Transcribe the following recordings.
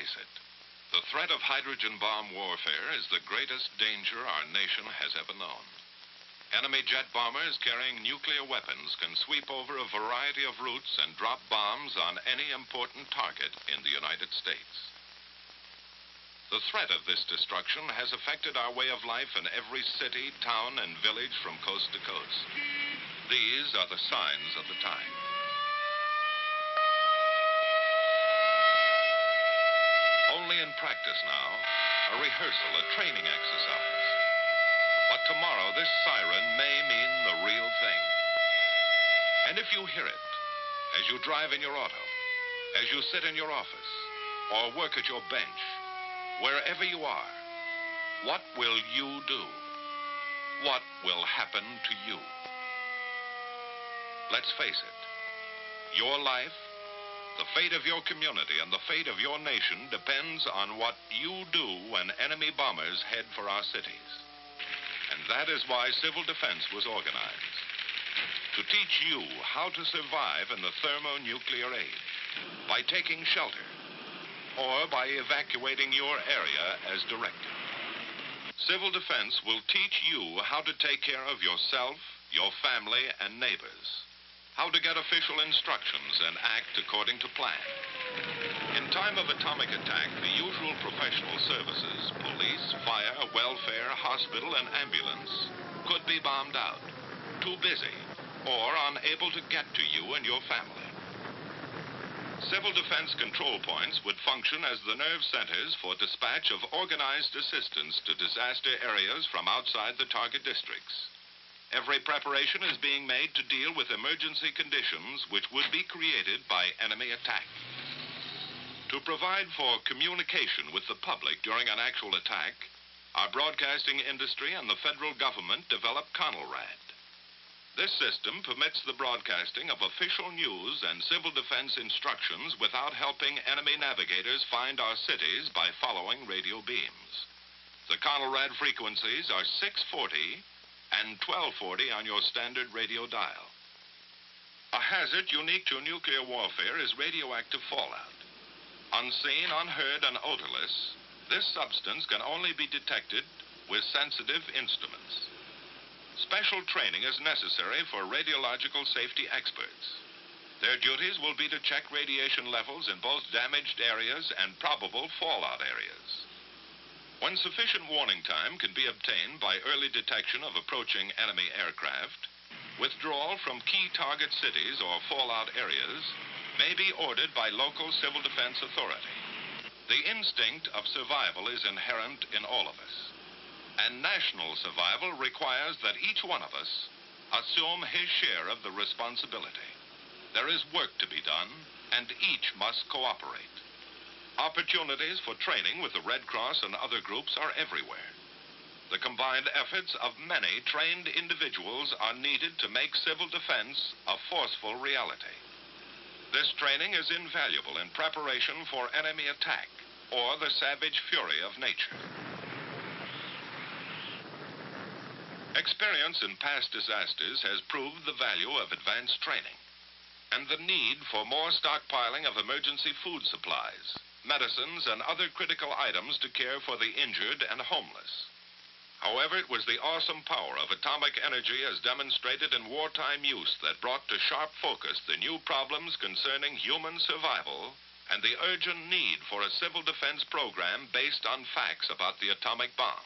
face it. The threat of hydrogen bomb warfare is the greatest danger our nation has ever known. Enemy jet bombers carrying nuclear weapons can sweep over a variety of routes and drop bombs on any important target in the United States. The threat of this destruction has affected our way of life in every city, town, and village from coast to coast. These are the signs of the time. Only in practice now, a rehearsal, a training exercise. But tomorrow, this siren may mean the real thing. And if you hear it, as you drive in your auto, as you sit in your office, or work at your bench, wherever you are, what will you do? What will happen to you? Let's face it, your life, the fate of your community, and the fate of your nation depends on what you do when enemy bombers head for our cities. And that is why Civil Defense was organized. To teach you how to survive in the thermonuclear age by taking shelter or by evacuating your area as directed. Civil Defense will teach you how to take care of yourself, your family, and neighbors. How to get official instructions and act according to plan. In time of atomic attack, the usual professional services, police, fire, welfare, hospital, and ambulance, could be bombed out, too busy, or unable to get to you and your family. Civil Defense control points would function as the nerve centers for dispatch of organized assistance to disaster areas from outside the target districts. Every preparation is being made to deal with emergency conditions which would be created by enemy attack. To provide for communication with the public during an actual attack, our broadcasting industry and the federal government developed CONELRAD. This system permits the broadcasting of official news and civil defense instructions without helping enemy navigators find our cities by following radio beams. The CONELRAD frequencies are 640 and 1240 on your standard radio dial. A hazard unique to nuclear warfare is radioactive fallout. Unseen, unheard, and odorless, this substance can only be detected with sensitive instruments. Special training is necessary for radiological safety experts. Their duties will be to check radiation levels in both damaged areas and probable fallout areas. When sufficient warning time can be obtained by early detection of approaching enemy aircraft, withdrawal from key target cities or fallout areas may be ordered by local civil defense authority. The instinct of survival is inherent in all of us, and national survival requires that each one of us assume his share of the responsibility. There is work to be done, and each must cooperate. Opportunities for training with the Red Cross and other groups are everywhere. The combined efforts of many trained individuals are needed to make civil defense a forceful reality. This training is invaluable in preparation for enemy attack or the savage fury of nature. Experience in past disasters has proved the value of advanced training and the need for more stockpiling of emergency food supplies, medicines, and other critical items to care for the injured and homeless. However, it was the awesome power of atomic energy as demonstrated in wartime use that brought to sharp focus the new problems concerning human survival and the urgent need for a civil defense program based on facts about the atomic bomb.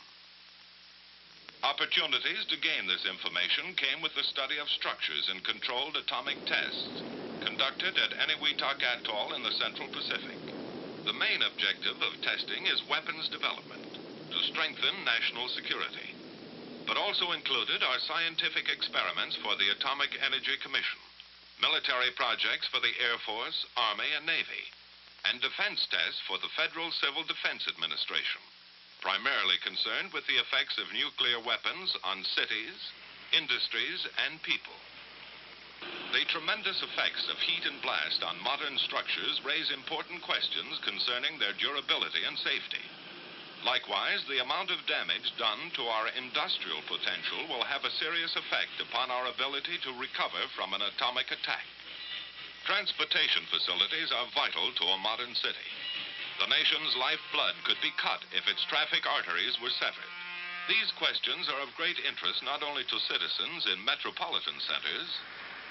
Opportunities to gain this information came with the study of structures in controlled atomic tests conducted at Eniwetok Atoll in the Central Pacific. The main objective of testing is weapons development to strengthen national security, but also included are scientific experiments for the Atomic Energy Commission, military projects for the Air Force, Army, and Navy, and defense tests for the Federal Civil Defense Administration, primarily concerned with the effects of nuclear weapons on cities, industries, and people. The tremendous effects of heat and blast on modern structures raise important questions concerning their durability and safety. Likewise, the amount of damage done to our industrial potential will have a serious effect upon our ability to recover from an atomic attack. Transportation facilities are vital to a modern city. The nation's lifeblood could be cut if its traffic arteries were severed. These questions are of great interest not only to citizens in metropolitan centers,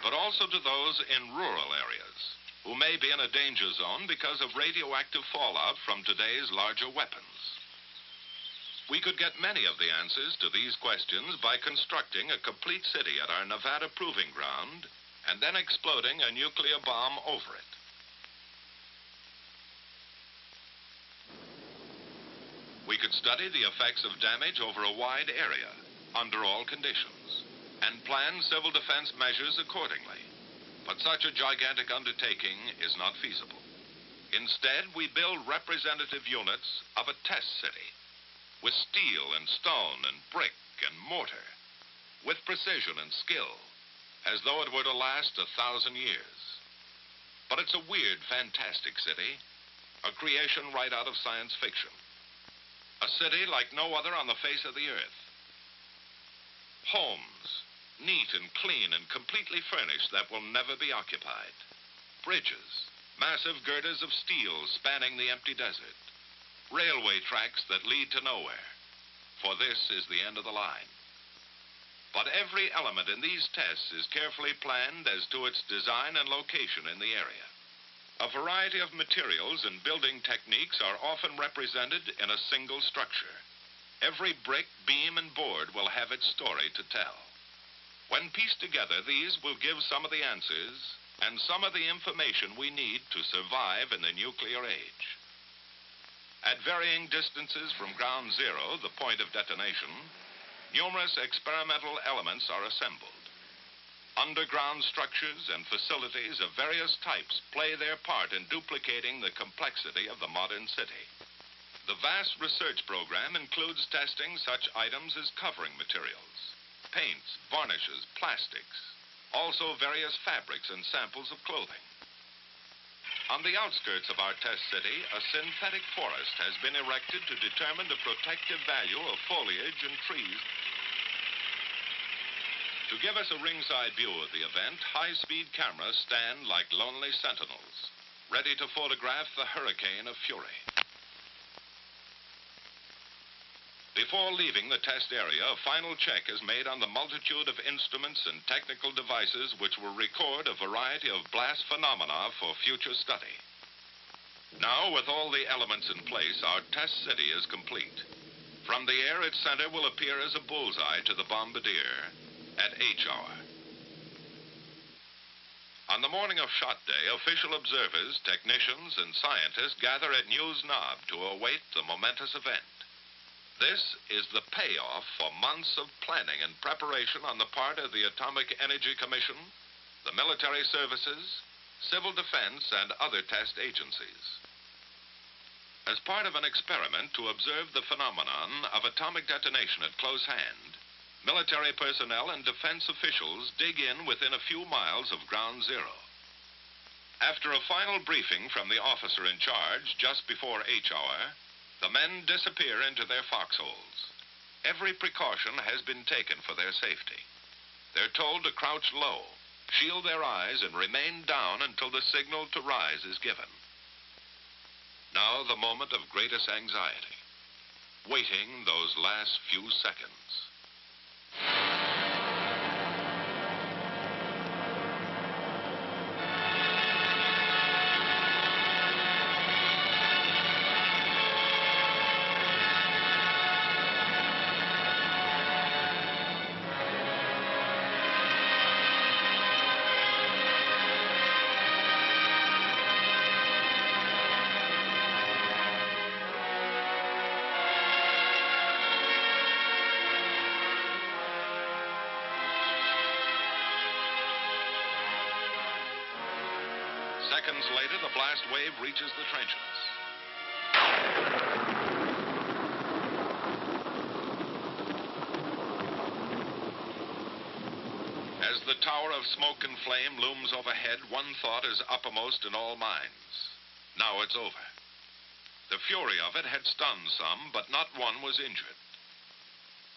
but also to those in rural areas who may be in a danger zone because of radioactive fallout from today's larger weapons. We could get many of the answers to these questions by constructing a complete city at our Nevada proving ground and then exploding a nuclear bomb over it. We could study the effects of damage over a wide area, under all conditions, and plan civil defense measures accordingly. But such a gigantic undertaking is not feasible. Instead, we build representative units of a test city, with steel and stone and brick and mortar, with precision and skill, as though it were to last 1,000 years. But it's a weird, fantastic city, a creation right out of science fiction. A city like no other on the face of the earth. Homes, neat and clean and completely furnished, that will never be occupied. Bridges, massive girders of steel spanning the empty desert. Railway tracks that lead to nowhere, for this is the end of the line. But every element in these tests is carefully planned as to its design and location in the area. A variety of materials and building techniques are often represented in a single structure. Every brick, beam, and board will have its story to tell. When pieced together, these will give some of the answers and some of the information we need to survive in the nuclear age. At varying distances from ground zero, the point of detonation, numerous experimental elements are assembled. Underground structures and facilities of various types play their part in duplicating the complexity of the modern city. The vast research program includes testing such items as covering materials, paints, varnishes, plastics, also various fabrics and samples of clothing. On the outskirts of our test city, a synthetic forest has been erected to determine the protective value of foliage and trees. To give us a ringside view of the event, high-speed cameras stand like lonely sentinels, ready to photograph the hurricane of fury. Before leaving the test area, a final check is made on the multitude of instruments and technical devices which will record a variety of blast phenomena for future study. Now, with all the elements in place, our test city is complete. From the air, its center will appear as a bullseye to the bombardier at H hour. On the morning of shot day, official observers, technicians, and scientists gather at News Knob to await the momentous event. This is the payoff for months of planning and preparation on the part of the Atomic Energy Commission, the military services, civil defense, and other test agencies. As part of an experiment to observe the phenomenon of atomic detonation at close hand, military personnel and defense officials dig in within a few miles of ground zero. After a final briefing from the officer in charge just before H hour, the men disappear into their foxholes. Every precaution has been taken for their safety. They're told to crouch low, shield their eyes, and remain down until the signal to rise is given. Now the moment of greatest anxiety, waiting those last few seconds. Seconds later, the blast wave reaches the trenches. As the tower of smoke and flame looms overhead, one thought is uppermost in all minds. Now it's over. The fury of it had stunned some, but not one was injured.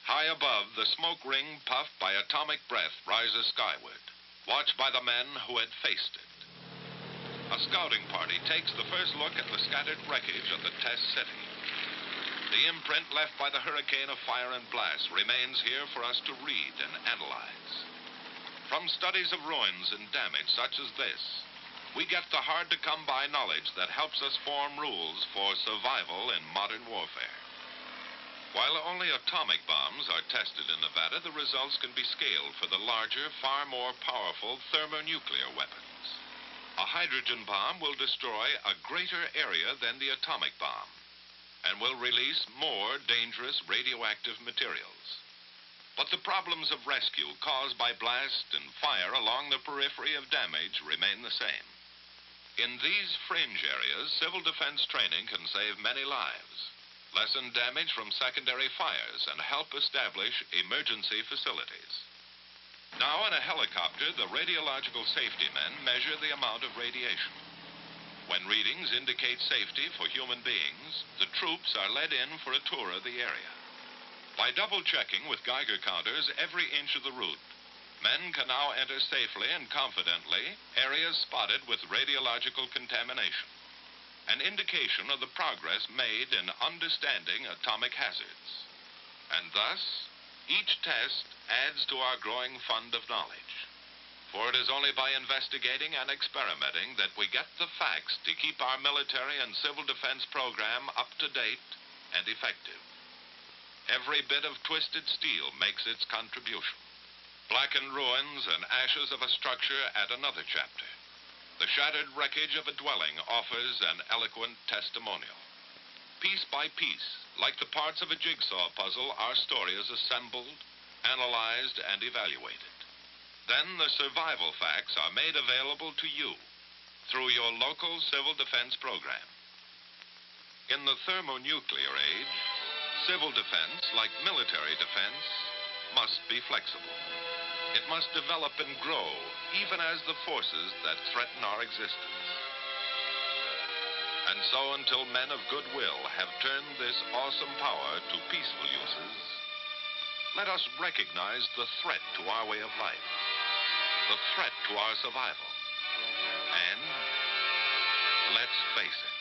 High above, the smoke ring, puffed by atomic breath, rises skyward, watched by the men who had faced it. A scouting party takes the first look at the scattered wreckage of the test city. The imprint left by the hurricane of fire and blast remains here for us to read and analyze. From studies of ruins and damage such as this, we get the hard-to-come-by knowledge that helps us form rules for survival in modern warfare. While only atomic bombs are tested in Nevada, the results can be scaled for the larger, far more powerful thermonuclear weapons. A hydrogen bomb will destroy a greater area than the atomic bomb and will release more dangerous radioactive materials. But the problems of rescue caused by blast and fire along the periphery of damage remain the same. In these fringe areas, civil defense training can save many lives, lessen damage from secondary fires, and help establish emergency facilities. Now, in a helicopter, the radiological safety men measure the amount of radiation. When readings indicate safety for human beings, the troops are led in for a tour of the area. By double-checking with Geiger counters every inch of the route, men can now enter safely and confidently areas spotted with radiological contamination, an indication of the progress made in understanding atomic hazards. And thus, each test adds to our growing fund of knowledge. For it is only by investigating and experimenting that we get the facts to keep our military and civil defense program up to date and effective. Every bit of twisted steel makes its contribution. Blackened ruins and ashes of a structure add another chapter. The shattered wreckage of a dwelling offers an eloquent testimonial. Piece by piece, like the parts of a jigsaw puzzle, our story is assembled, analyzed, and evaluated. Then the survival facts are made available to you through your local civil defense program. In the thermonuclear age, civil defense, like military defense, must be flexible. It must develop and grow, even as the forces that threaten our existence. And so, until men of goodwill have turned this awesome power to peaceful uses, let us recognize the threat to our way of life, the threat to our survival. And let's face it,